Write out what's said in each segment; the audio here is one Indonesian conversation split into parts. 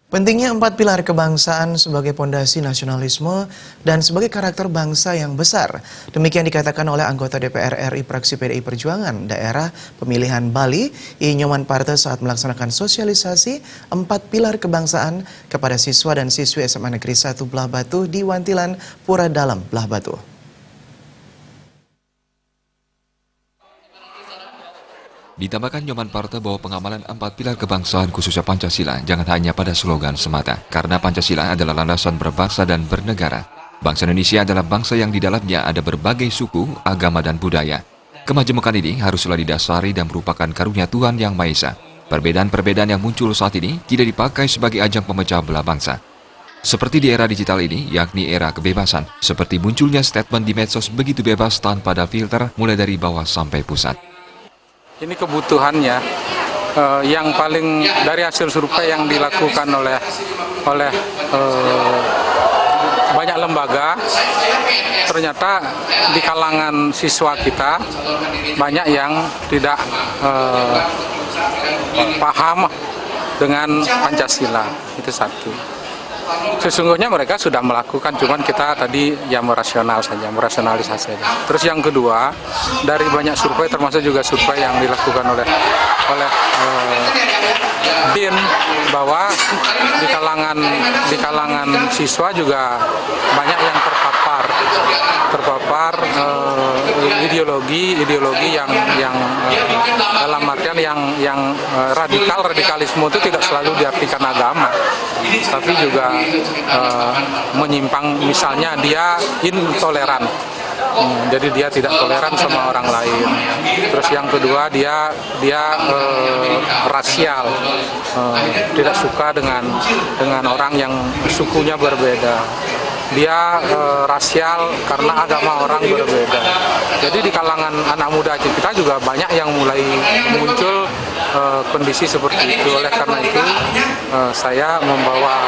Pentingnya 4 pilar kebangsaan sebagai pondasi nasionalisme dan sebagai karakter bangsa yang besar. Demikian dikatakan oleh anggota DPR RI fraksi PDI Perjuangan daerah pemilihan Bali, I Nyoman Parta saat melaksanakan sosialisasi 4 pilar kebangsaan kepada siswa dan siswi SMA Negeri 1 Belah Batu di Wantilan, Pura Dalam, Belah Batu. Ditambahkan Nyoman Parta bahwa pengamalan 4 pilar kebangsaan khususnya Pancasila jangan hanya pada slogan semata. Karena Pancasila adalah landasan berbangsa dan bernegara. Bangsa Indonesia adalah bangsa yang di dalamnya ada berbagai suku, agama, dan budaya. Kemajemukan ini haruslah didasari dan merupakan karunia Tuhan Yang Maha Esa. Perbedaan-perbedaan yang muncul saat ini tidak dipakai sebagai ajang pemecah belah bangsa. Seperti di era digital ini, yakni era kebebasan, seperti munculnya statement di medsos begitu bebas tanpa ada filter mulai dari bawah sampai pusat. Ini kebutuhannya yang paling dari hasil survei yang dilakukan oleh banyak lembaga, ternyata di kalangan siswa kita banyak yang tidak paham dengan Pancasila, itu satu. Sesungguhnya mereka sudah melakukan, cuman kita tadi yang merasionalisasi saja. Terus yang kedua, dari banyak survei termasuk juga survei yang dilakukan oleh BIN, bahwa di kalangan siswa juga banyak yang terpapar ideologi yang dalam artian yang radikalisme itu tidak selalu diartikan agama, tapi juga menyimpang, misalnya dia intoleran. Jadi dia tidak toleran sama orang lain. Terus yang kedua dia rasial, tidak suka dengan orang yang sukunya berbeda. Dia rasial karena agama orang berbeda. Jadi di kalangan anak muda kita juga banyak yang mulai muncul kondisi seperti itu. Oleh karena itu saya membawa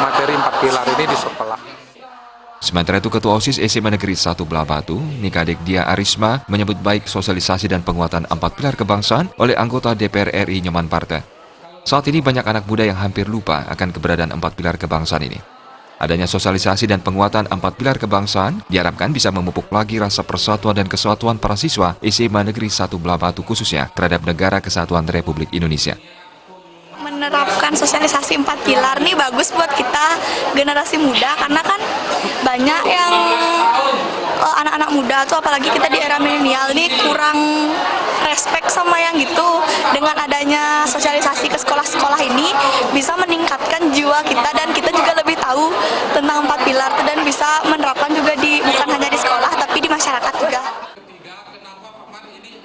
materi 4 pilar ini di sekolah. Sementara itu, Ketua OSIS SMA Negeri 1 Belah Batu, Nikadek Dia Arisma, menyebut baik sosialisasi dan penguatan 4 pilar kebangsaan oleh anggota DPR RI Nyoman Parta. Saat ini banyak anak muda yang hampir lupa akan keberadaan 4 pilar kebangsaan ini. Adanya sosialisasi dan penguatan 4 pilar kebangsaan diharapkan bisa memupuk lagi rasa persatuan dan kesatuan para siswa SMA Negeri 1 Belah Batu khususnya terhadap Negara Kesatuan Republik Indonesia. Menerapkan sosialisasi 4 pilar nih bagus buat kita generasi muda, karena kan banyak yang anak-anak muda tuh, apalagi kita di era milenial nih, kurang respect sama yang gitu. Dengan adanya sosialisasi ke sekolah-sekolah ini bisa meningkatkan jiwa kita, dan kita juga lebih tahu tentang 4 pilar itu dan bisa menerapkan juga bukan hanya di sekolah tapi di masyarakat juga.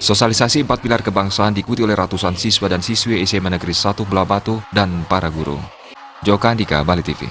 Sosialisasi 4 pilar kebangsaan diikuti oleh ratusan siswa dan siswi SMA Negeri 1 Belah Batu dan para guru. Joka Andika, Bali TV.